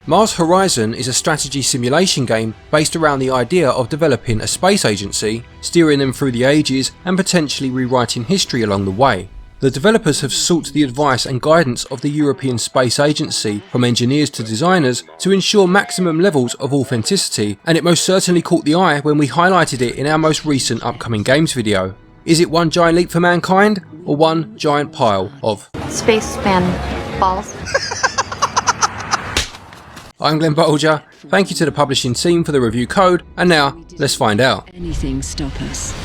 Mars Horizon is a strategy simulation game based around the idea of developing a space agency, steering them through the ages and potentially rewriting history along the way. The developers have sought the advice and guidance of the European Space Agency, from engineers to designers, to ensure maximum levels of authenticity, and it most certainly caught the eye when we highlighted it in our most recent upcoming games video. Is it one giant leap for mankind, or one giant pile of spaceman balls? I'm Glen Bolger, thank you to the publishing team for the review code, and now, let's find out. Anything stop us?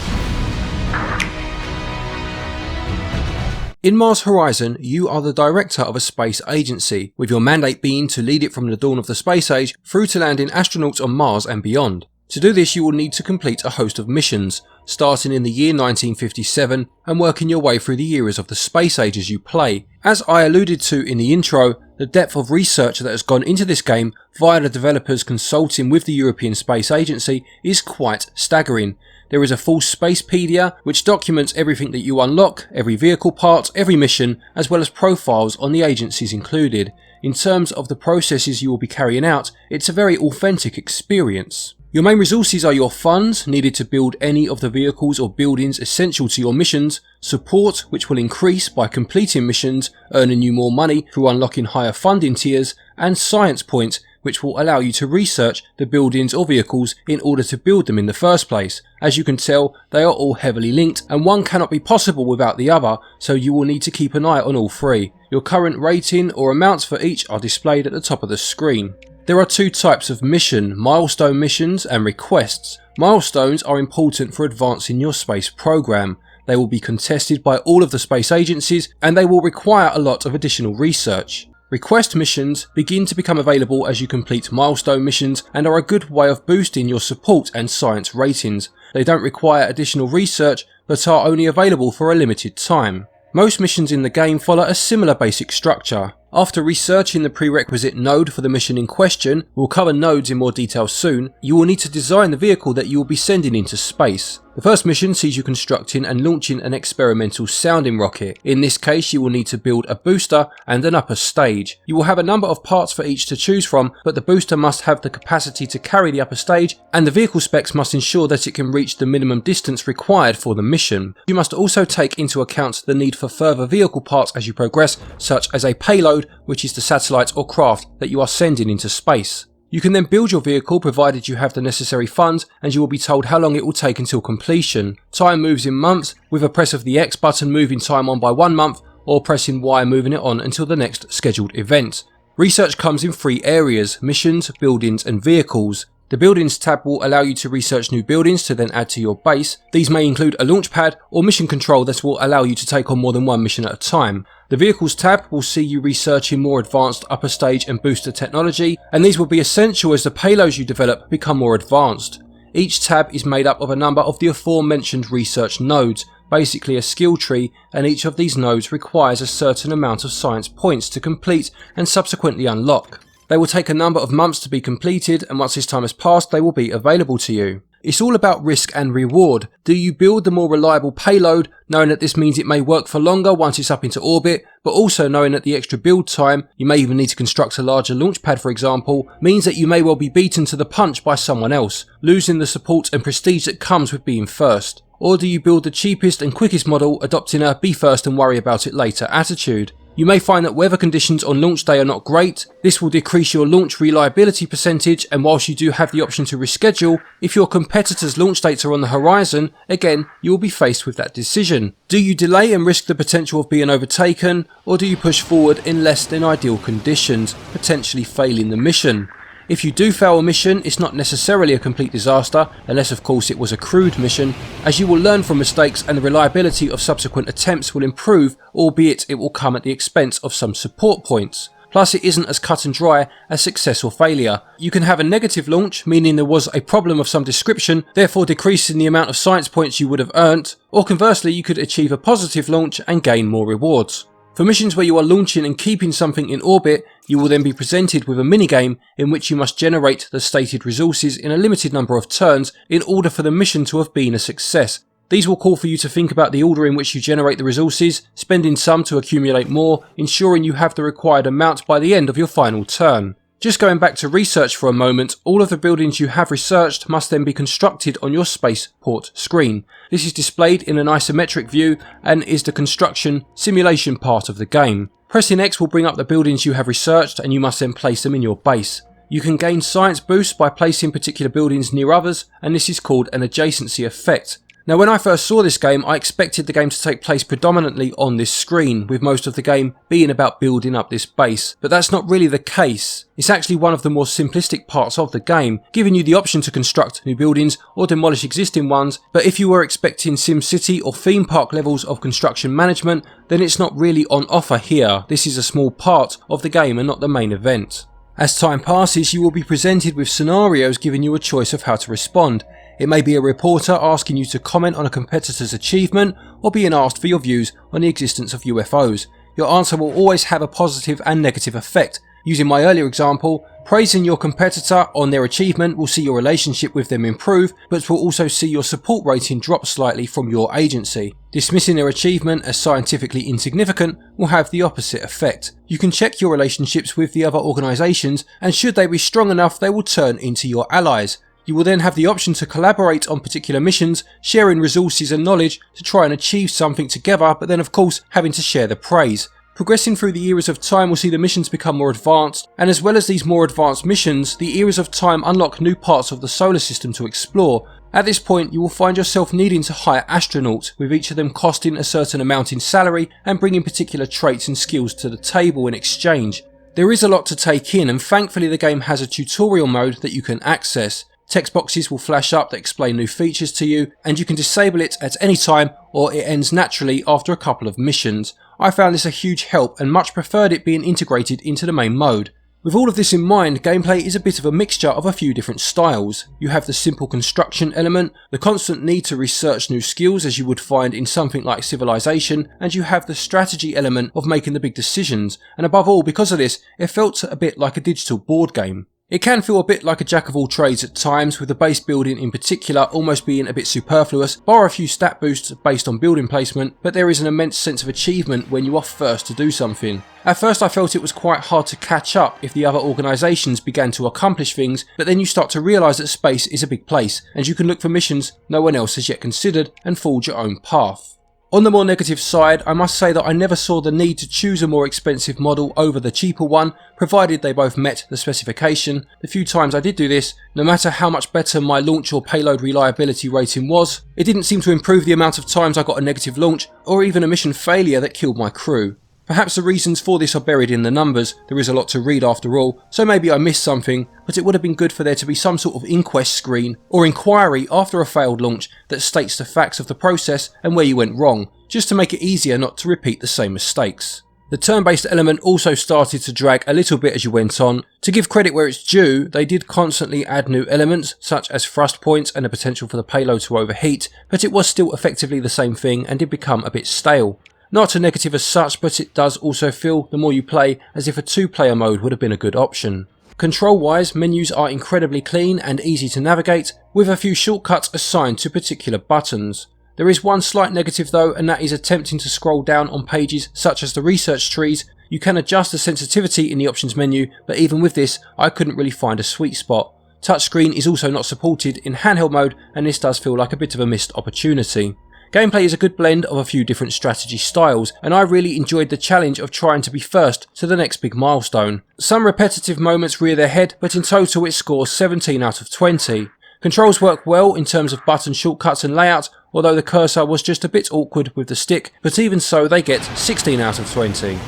In Mars Horizon, you are the director of a space agency, with your mandate being to lead it from the dawn of the space age through to landing astronauts on Mars and beyond. To do this, you will need to complete a host of missions, starting in the year 1957 and working your way through the eras of the space age as you play. As I alluded to in the intro, the depth of research that has gone into this game via the developers consulting with the European Space Agency is quite staggering. There is a full Spacepedia which documents everything that you unlock, every vehicle part, every mission, as well as profiles on the agencies included. In terms of the processes you will be carrying out, it's a very authentic experience. Your main resources are your funds, needed to build any of the vehicles or buildings essential to your missions, support, which will increase by completing missions, earning you more money through unlocking higher funding tiers, and science points, which will allow you to research the buildings or vehicles in order to build them in the first place. As you can tell, they are all heavily linked and one cannot be possible without the other, so you will need to keep an eye on all three. Your current rating or amounts for each are displayed at the top of the screen. There are two types of mission, milestone missions and requests. Milestones are important for advancing your space program. They will be contested by all of the space agencies and they will require a lot of additional research. Request missions begin to become available as you complete milestone missions and are a good way of boosting your support and science ratings. They don't require additional research but are only available for a limited time. Most missions in the game follow a similar basic structure. After researching the prerequisite node for the mission in question, we'll cover nodes in more detail soon, you will need to design the vehicle that you will be sending into space. The first mission sees you constructing and launching an experimental sounding rocket. In this case, you will need to build a booster and an upper stage. You will have a number of parts for each to choose from, but the booster must have the capacity to carry the upper stage, and the vehicle specs must ensure that it can reach the minimum distance required for the mission. You must also take into account the need for further vehicle parts as you progress, such as a payload, which is the satellite or craft that you are sending into space. You can then build your vehicle provided you have the necessary funds, and you will be told how long it will take until completion. Time moves in months, with a press of the X button moving time on by 1 month, or pressing Y moving it on until the next scheduled event. Research comes in 3 areas: missions, buildings and vehicles. The Buildings tab will allow you to research new buildings to then add to your base. These may include a launch pad or mission control that will allow you to take on more than one mission at a time. The Vehicles tab will see you researching more advanced upper stage and booster technology, and these will be essential as the payloads you develop become more advanced. Each tab is made up of a number of the aforementioned research nodes, basically a skill tree, and each of these nodes requires a certain amount of science points to complete and subsequently unlock. They will take a number of months to be completed, and once this time has passed they will be available to you. It's all about risk and reward. Do you build the more reliable payload, knowing that this means it may work for longer once it's up into orbit, but also knowing that the extra build time, you may even need to construct a larger launch pad for example, means that you may well be beaten to the punch by someone else, losing the support and prestige that comes with being first? Or do you build the cheapest and quickest model, adopting a be first and worry about it later attitude? You may find that weather conditions on launch day are not great. This will decrease your launch reliability percentage, and whilst you do have the option to reschedule, if your competitors' launch dates are on the horizon, again you will be faced with that decision. Do you delay and risk the potential of being overtaken, or do you push forward in less than ideal conditions, potentially failing the mission? If you do fail a mission, it's not necessarily a complete disaster, unless of course it was a crewed mission, as you will learn from mistakes and the reliability of subsequent attempts will improve, albeit it will come at the expense of some support points. Plus it isn't as cut and dry as success or failure. You can have a negative launch, meaning there was a problem of some description, therefore decreasing the amount of science points you would have earned, or conversely you could achieve a positive launch and gain more rewards. For missions where you are launching and keeping something in orbit, you will then be presented with a minigame in which you must generate the stated resources in a limited number of turns in order for the mission to have been a success. These will call for you to think about the order in which you generate the resources, spending some to accumulate more, ensuring you have the required amount by the end of your final turn. Just going back to research for a moment, all of the buildings you have researched must then be constructed on your spaceport screen. This is displayed in an isometric view and is the construction simulation part of the game. Pressing X will bring up the buildings you have researched and you must then place them in your base. You can gain science boosts by placing particular buildings near others, and this is called an adjacency effect. Now when I first saw this game, I expected the game to take place predominantly on this screen, with most of the game being about building up this base. But that's not really the case. It's actually one of the more simplistic parts of the game, giving you the option to construct new buildings or demolish existing ones, but if you were expecting SimCity or theme park levels of construction management, then it's not really on offer here. This is a small part of the game and not the main event. As time passes, you will be presented with scenarios giving you a choice of how to respond. It may be a reporter asking you to comment on a competitor's achievement, or being asked for your views on the existence of UFOs. Your answer will always have a positive and negative effect. Using my earlier example, praising your competitor on their achievement will see your relationship with them improve, but will also see your support rating drop slightly from your agency. Dismissing their achievement as scientifically insignificant will have the opposite effect. You can check your relationships with the other organisations, and should they be strong enough, they will turn into your allies. You will then have the option to collaborate on particular missions, sharing resources and knowledge to try and achieve something together, but then of course having to share the praise. Progressing through the eras of time will see the missions become more advanced, and as well as these more advanced missions, the eras of time unlock new parts of the solar system to explore. At this point you will find yourself needing to hire astronauts, with each of them costing a certain amount in salary and bringing particular traits and skills to the table in exchange. There is a lot to take in, and thankfully the game has a tutorial mode that you can access. Text boxes will flash up that explain new features to you, and you can disable it at any time or it ends naturally after a couple of missions. I found this a huge help and much preferred it being integrated into the main mode. With all of this in mind, gameplay is a bit of a mixture of a few different styles. You have the simple construction element, the constant need to research new skills as you would find in something like Civilization, and you have the strategy element of making the big decisions, and above all, because of this, it felt a bit like a digital board game. It can feel a bit like a jack of all trades at times, with the base building in particular almost being a bit superfluous, bar a few stat boosts based on building placement, but there is an immense sense of achievement when you are first to do something. At first I felt it was quite hard to catch up if the other organisations began to accomplish things, but then you start to realise that space is a big place, and you can look for missions no one else has yet considered and forge your own path. On the more negative side, I must say that I never saw the need to choose a more expensive model over the cheaper one, provided they both met the specification. The few times I did do this, no matter how much better my launch or payload reliability rating was, it didn't seem to improve the amount of times I got a negative launch, or even a mission failure that killed my crew. Perhaps the reasons for this are buried in the numbers. There is a lot to read after all, so maybe I missed something, but it would have been good for there to be some sort of inquest screen or inquiry after a failed launch that states the facts of the process and where you went wrong, just to make it easier not to repeat the same mistakes. The turn-based element also started to drag a little bit as you went on. To give credit where it's due, they did constantly add new elements, such as thrust points and the potential for the payload to overheat, but it was still effectively the same thing and did become a bit stale. Not a negative as such, but it does also feel, the more you play, as if a two-player mode would have been a good option. Control-wise, menus are incredibly clean and easy to navigate, with a few shortcuts assigned to particular buttons. There is one slight negative though, and that is attempting to scroll down on pages such as the research trees. You can adjust the sensitivity in the options menu, but even with this, I couldn't really find a sweet spot. Touchscreen is also not supported in handheld mode, and this does feel like a bit of a missed opportunity. Gameplay is a good blend of a few different strategy styles, and I really enjoyed the challenge of trying to be first to the next big milestone. Some repetitive moments rear their head, but in total it scores 17 out of 20. Controls work well in terms of button shortcuts and layout, although the cursor was just a bit awkward with the stick, but even so they get 16 out of 20.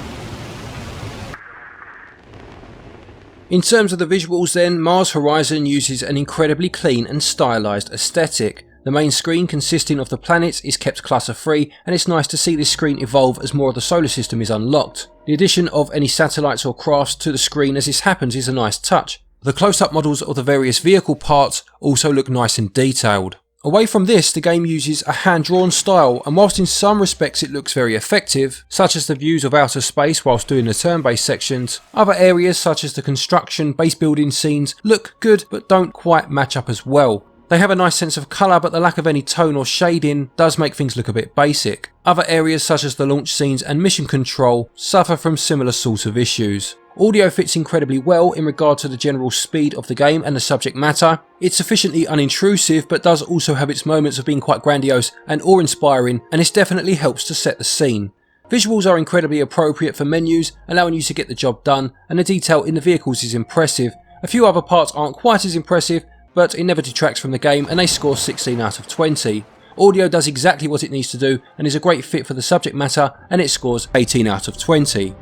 In terms of the visuals then, Mars Horizon uses an incredibly clean and stylised aesthetic. The main screen consisting of the planets is kept clutter free, and it's nice to see this screen evolve as more of the solar system is unlocked. The addition of any satellites or crafts to the screen as this happens is a nice touch. The close-up models of the various vehicle parts also look nice and detailed. Away from this, the game uses a hand-drawn style, and whilst in some respects it looks very effective, such as the views of outer space whilst doing the turn-based sections, other areas such as the construction, base building scenes look good but don't quite match up as well. They have a nice sense of colour, but the lack of any tone or shading does make things look a bit basic. Other areas such as the launch scenes and mission control suffer from similar sorts of issues. Audio fits incredibly well in regard to the general speed of the game and the subject matter. It's sufficiently unintrusive, but does also have its moments of being quite grandiose and awe-inspiring, and this definitely helps to set the scene. Visuals are incredibly appropriate for menus, allowing you to get the job done, and the detail in the vehicles is impressive. A few other parts aren't quite as impressive, but it never detracts from the game, and they score 16 out of 20. Audio does exactly what it needs to do and is a great fit for the subject matter, and it scores 18 out of 20.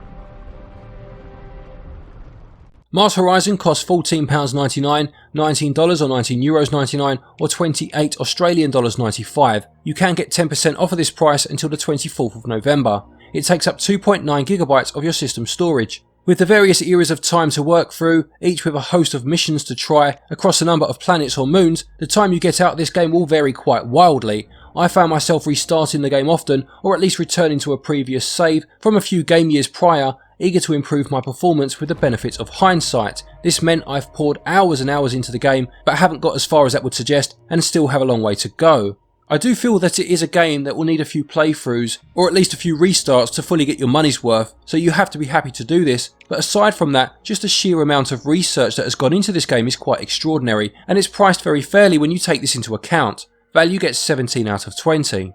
Mars Horizon costs £14.99, $19 or €19.99 or $28 Australian dollars 95. You can get 10% off of this price until the 24th of November. It takes up 2.9 gigabytes of your system storage. With the various eras of time to work through, each with a host of missions to try across a number of planets or moons, the time you get out this game will vary quite wildly. I found myself restarting the game often, or at least returning to a previous save from a few game years prior, eager to improve my performance with the benefits of hindsight. This meant I've poured hours and hours into the game, but haven't got as far as that would suggest, and still have a long way to go. I do feel that it is a game that will need a few playthroughs, or at least a few restarts to fully get your money's worth, so you have to be happy to do this, but aside from that, just the sheer amount of research that has gone into this game is quite extraordinary, and it's priced very fairly when you take this into account. Value gets 17 out of 20.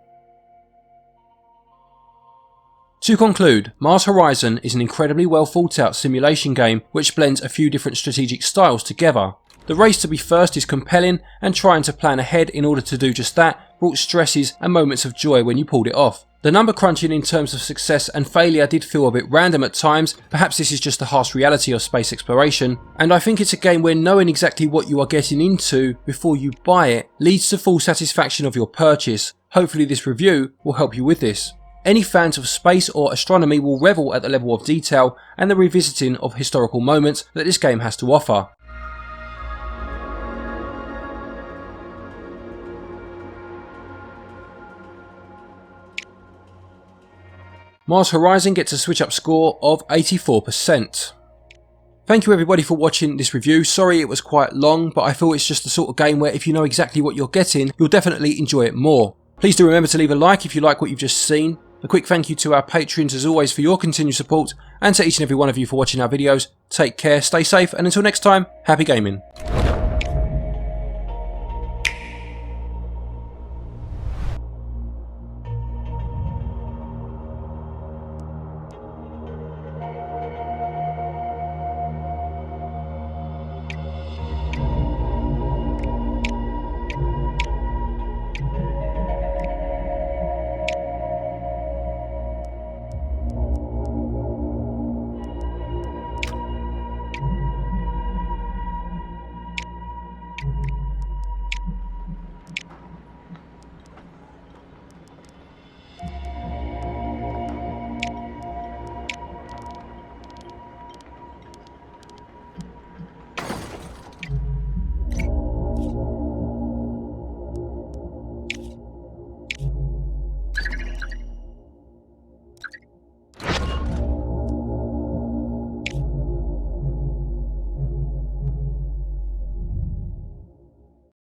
To conclude, Mars Horizon is an incredibly well thought out simulation game which blends a few different strategic styles together. The race to be first is compelling, and trying to plan ahead in order to do just that brought stresses and moments of joy when you pulled it off. The number crunching in terms of success and failure did feel a bit random at times, perhaps this is just the harsh reality of space exploration, and I think it's a game where knowing exactly what you are getting into before you buy it leads to full satisfaction of your purchase. Hopefully this review will help you with this. Any fans of space or astronomy will revel at the level of detail and the revisiting of historical moments that this game has to offer. Mars Horizon gets a SwitchUp score of 84%. Thank you everybody for watching this review. Sorry it was quite long, but I feel it's just the sort of game where if you know exactly what you're getting, you'll definitely enjoy it more. Please do remember to leave a like if you like what you've just seen. A quick thank you to our patrons as always for your continued support, and to each and every one of you for watching our videos. Take care, stay safe, and until next time, happy gaming.